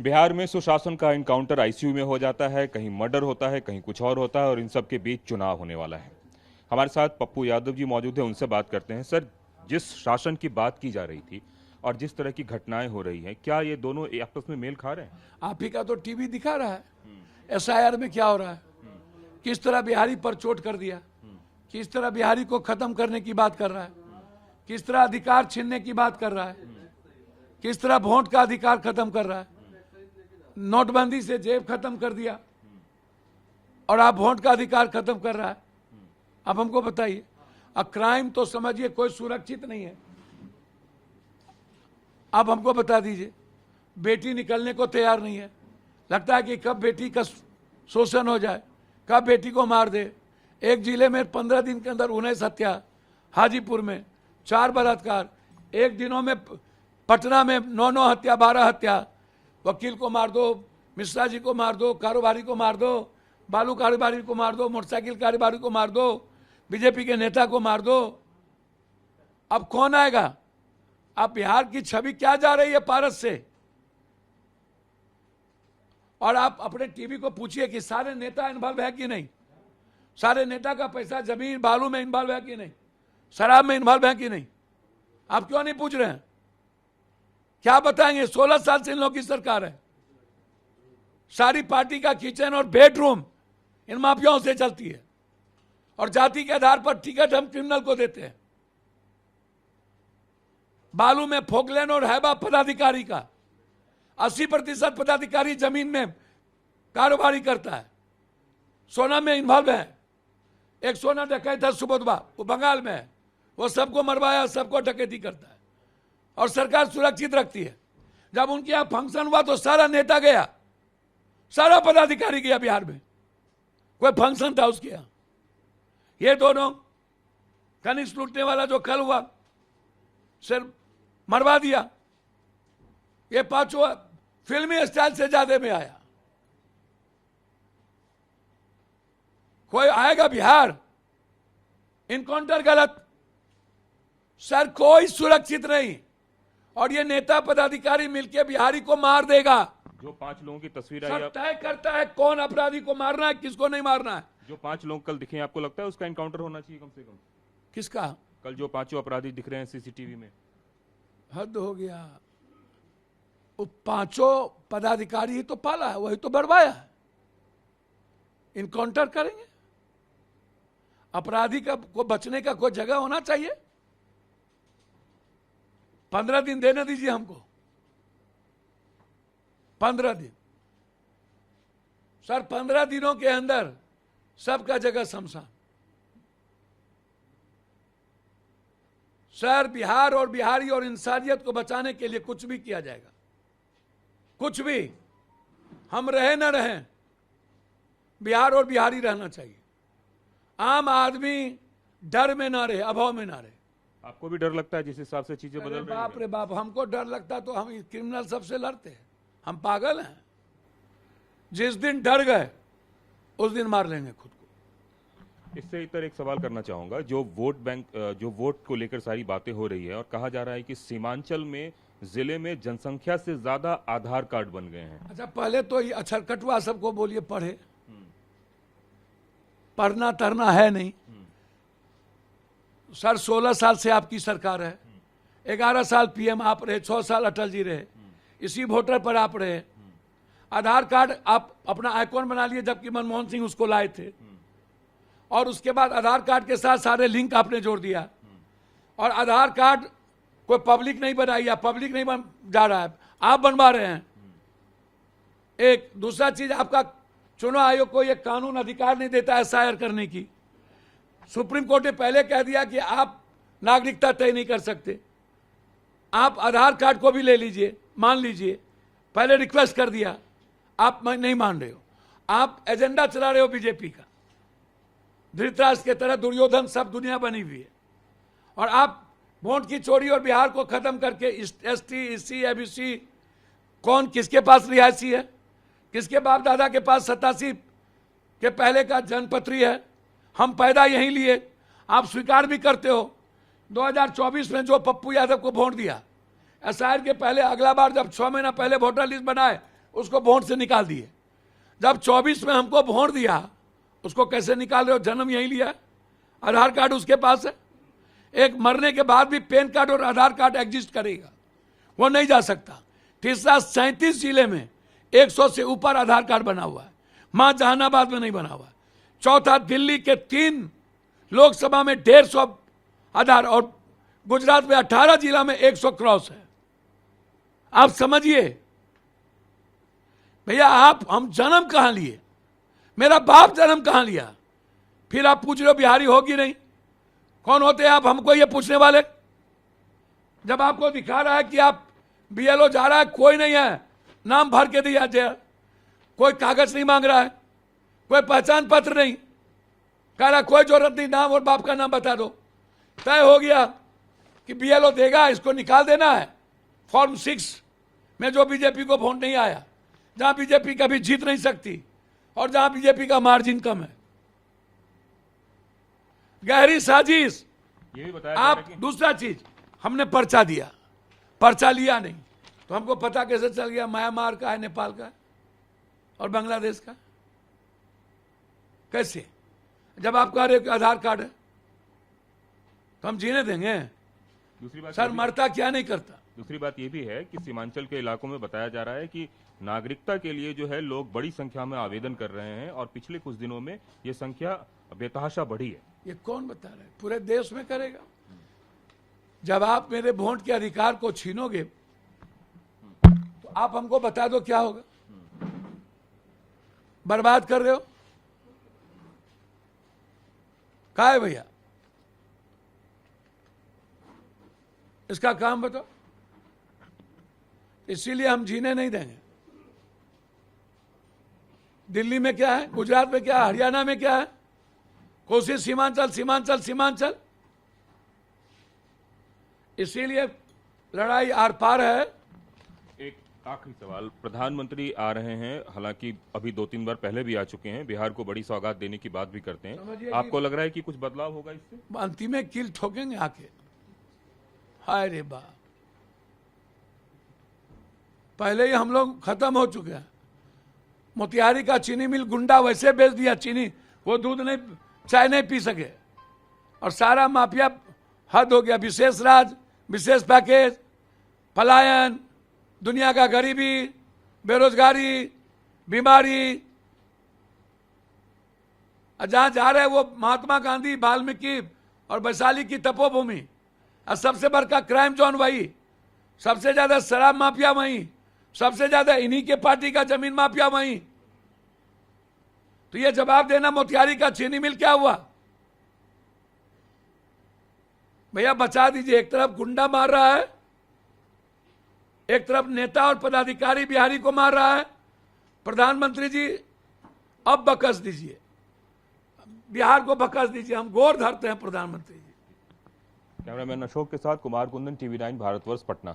बिहार में सुशासन का इनकाउंटर आईसीयू में हो जाता है, कहीं मर्डर होता है, कहीं कुछ और होता है और इन सब के बीच चुनाव होने वाला है। हमारे साथ पप्पू यादव जी मौजूद हैं, उनसे बात करते हैं। सर, जिस शासन की बात की जा रही थी और जिस तरह की घटनाएं हो रही हैं, क्या ये दोनों आपस में मेल खा रहे हैं? आप ही का तो टीवी दिखा रहा है एसआईआर में क्या हो रहा है, किस तरह बिहारी पर चोट कर दिया, किस तरह बिहारी को खत्म करने की बात कर रहा है, किस तरह अधिकार छीनने की बात कर रहा है, किस तरह वोट का अधिकार खत्म कर रहा है, नोटबंदी से जेब खत्म कर दिया और आप वोट का अधिकार खत्म कर रहा है। अब हमको बताइए, अब क्राइम तो समझिए कोई सुरक्षित नहीं है। आप हमको बता दीजिए, बेटी निकलने को तैयार नहीं है, लगता है कि कब बेटी का शोषण हो जाए, कब बेटी को मार दे। एक जिले में 15 दिन के अंदर 19 हत्या, हाजीपुर में 4 बलात्कार, एक दिनों में पटना में 9 हत्या, 12 हत्या। वकील को मार दो, मिश्रा जी को मार दो, कारोबारी को मार दो, बालू कारोबारी को मार दो, मोटरसाइकिल कारोबारी को मार दो, बीजेपी के नेता को मार दो। अब कौन आएगा? अब बिहार की छवि क्या जा रही है पारस से? और आप अपने टीवी को पूछिए कि सारे नेता इन्वॉल्व है कि नहीं, सारे नेता का पैसा जमीन बालू में इन्वॉल्व है कि नहीं, शराब में इन्वॉल्व है कि नहीं। आप क्यों नहीं पूछ रहे हैं? क्या बताएंगे? 16 साल से इन लोगों की सरकार है, सारी पार्टी का किचन और बेडरूम इन माफियाओं से चलती है और जाति के आधार पर टिकट हम क्रिमिनल को देते हैं। बालू में फोकलेन और हैबा पदाधिकारी का 80% पदाधिकारी जमीन में कारोबारी करता है, सोना में इन्वॉल्व है। एक सोना डकैत है सुबोधबा, वो बंगाल में है, वो सबको मरवाया, सबको डकैती करता है और सरकार सुरक्षित रखती है। जब उनके यहाँ फंक्शन हुआ तो सारा नेता गया, सारा पदाधिकारी गया बिहार में, कोई फंक्शन था उसके यहाँ। ये दोनों कनिष्ठ लूटने वाला जो कल हुआ, सिर्फ मरवा दिया। ये पांचों फिल्मी स्टाइल से ज्यादा में आया। कोई आएगा बिहार, इनकाउंटर गलत, सर कोई सुरक्षित नहीं और ये नेता पदाधिकारी मिलकर बिहारी को मार देगा। जो 5 लोगों की तस्वीर सर आई, तय करता है कौन अपराधी को मारना है, किसको नहीं मारना है। जो 5 लोग कल दिखे, आपको लगता है उसका इनकाउंटर होना चाहिए कम से कम? किसका? कल जो 5 अपराधी दिख रहे हैं सीसीटीवी में। हद हो गया। वो 5 पदाधिकारी ही तो पाला है, वही तो बढ़वाया है। इनकाउंटर करेंगे? अपराधी का को बचने का कोई जगह होना चाहिए। 15 दिन देने दीजिए हमको, 15 दिन। सर 15 दिनों के अंदर सबका जगह शमशान। सर बिहार और बिहारी और इंसानियत को बचाने के लिए कुछ भी किया जाएगा, कुछ भी। हम रहे न रहें, बिहार और बिहारी रहना चाहिए। आम आदमी डर में ना रहे, अभाव में ना रहे। आपको भी डर लगता है जिस हिसाब से चीजें बदल रही हैं? बाप रे बाप, हमको डर लगता तो हम क्रिमिनल सबसे लड़ते हैं। हम पागल हैं? जिस दिन डर गए उस दिन मार लेंगे खुद को। इससे इतर एक सवाल करना चाहूंगा, जो वोट बैंक, जो वोट को लेकर सारी बातें हो रही है और कहा जा रहा है कि सीमांचल में जिले में जनसंख्या से ज्यादा आधार कार्ड बन गए हैं। अच्छा, पहले तो ये अक्षरकटवा सबको बोलिए पढ़े, पढ़ना तरना है नहीं। सर 16 साल से आपकी सरकार है, 11 साल पीएम आप रहे, 6 साल अटल जी रहे, इसी वोटर पर आप रहे। आधार कार्ड आप अपना आइकॉन बना लिए, जबकि मनमोहन सिंह उसको लाए थे। और उसके बाद आधार कार्ड के साथ सारे लिंक आपने जोड़ दिया और आधार कार्ड कोई पब्लिक नहीं बनाई या पब्लिक नहीं बन जा रहा है, आप बनवा रहे हैं। एक दूसरा चीज, आपका चुनाव आयोग को यह कानून अधिकार नहीं देता एसआईआर करने की। सुप्रीम कोर्ट ने पहले कह दिया कि आप नागरिकता तय नहीं कर सकते, आप आधार कार्ड को भी ले लीजिए, मान लीजिए। पहले रिक्वेस्ट कर दिया, आप नहीं मान रहे हो, आप एजेंडा चला रहे हो बीजेपी का, धृतराष्ट्र के तरह दुर्योधन सब दुनिया बनी हुई है। और आप वोट की चोरी और बिहार को खत्म करके एसटी, एससी, एबीसी, कौन किसके पास रिहायशी है, किसके बाप दादा के पास 87 के पहले का जन्मपत्री है, हम पैदा यहीं लिए। आप स्वीकार भी करते हो 2024 में जो पप्पू यादव को वोट दिया, एसआईआर के पहले अगला बार जब 6 महीना पहले वोटर लिस्ट बनाए उसको वोट से निकाल दिए। जब 24 में हमको वोट दिया, उसको कैसे निकाल रहे हो? जन्म यहीं लिया, आधार कार्ड उसके पास है। एक मरने के बाद भी पैन कार्ड और आधार कार्ड एग्जिस्ट करेगा, वो नहीं जा सकता। तीसरा, 37 जिले में 100 से ऊपर आधार कार्ड बना हुआ है, मां जहानाबाद में नहीं बना हुआ है। चौथा, दिल्ली के 3 लोकसभा में 150 आधार, और गुजरात में 18 जिला में 100 क्रॉस है। आप समझिए भैया, हम जन्म कहां लिए? मेरा बाप जन्म कहां लिया? फिर आप पूछ रहे हो बिहारी होगी नहीं? कौन होते हैं आप हमको ये पूछने वाले? जब आपको दिखा रहा है कि आप बीएलओ जा रहा है, कोई नहीं है, नाम भर के दिया जाए, कोई कागज नहीं मांग रहा है, कोई पहचान पत्र नहीं, कह रहा कोई जरूरत नहीं, नाम और बाप का नाम बता दो। तय हो गया कि बीएलओ देगा, इसको निकाल देना है। फॉर्म 6 में जो बीजेपी को वोट नहीं आया, जहां बीजेपी कभी जीत नहीं सकती और जहां बीजेपी का मार्जिन कम है, गहरी साजिश। ये भी बताया आप दूसरा चीज, हमने पर्चा दिया, पर्चा लिया नहीं, तो हमको पता कैसे चल गया म्यांमार का है, नेपाल का है और बांग्लादेश का? कैसे? जब आप कह रहे हो कि आधार कार्ड है, तो हम जीने देंगे? दूसरी बात सर, मरता क्या नहीं करता। दूसरी बात ये भी है कि सीमांचल के इलाकों में बताया जा रहा है कि नागरिकता के लिए जो है लोग बड़ी संख्या में आवेदन कर रहे हैं और पिछले कुछ दिनों में ये संख्या बेतहाशा बढ़ी है। ये कौन बता रहा है? पूरे देश में करेगा। जब आप मेरे वोट के अधिकार को छीनोगे तो आप हमको बता दो क्या होगा? बर्बाद कर रहे हो। क्या है भैया इसका काम बताओ। इसीलिए हम जीने नहीं देंगे। दिल्ली में क्या है, गुजरात में क्या है, हरियाणा में क्या है? कोसी सीमांचल, सीमांचल, सीमांचल। इसीलिए लड़ाई आर पार है। एक आखिरी सवाल, प्रधानमंत्री आ रहे हैं, हालांकि अभी 2-3 बार पहले भी आ चुके हैं, बिहार को बड़ी सौगात देने की बात भी करते हैं। आपको लग रहा है कि कुछ बदलाव होगा इससे? अंतिम में कील ठोकेंगे आके। हाय रे बा, पहले ही हम लोग खत्म हो चुके हैं। मोतिहारी का चीनी मिल गुंडा वैसे बेच दिया चीनी, वो दूध नहीं, चाय नहीं पी सके, और सारा माफिया हद हो गया। विशेष राज, विशेष पैकेज, पलायन, दुनिया का गरीबी, बेरोजगारी, बीमारी। जहां जा रहे वो महात्मा गांधी, वाल्मीकि और वैशाली की तपोभूमि, और सबसे बड़का क्राइम जोन वही, सबसे ज्यादा शराब माफिया वही, सबसे ज्यादा इन्हीं के पार्टी का जमीन माफिया वही। तो ये जवाब देना मोतिहारी का चीनी मिल क्या हुआ? भैया बचा दीजिए। एक तरफ गुंडा मार रहा है, एक तरफ नेता और पदाधिकारी बिहारी को मार रहा है। प्रधानमंत्री जी अब बकस दीजिए, बिहार को बकस दीजिए, हम गोर धरते हैं प्रधानमंत्री जी। कैमरामैन अशोक के साथ कुमार कुंदन, टीवी 9 भारतवर्ष, पटना।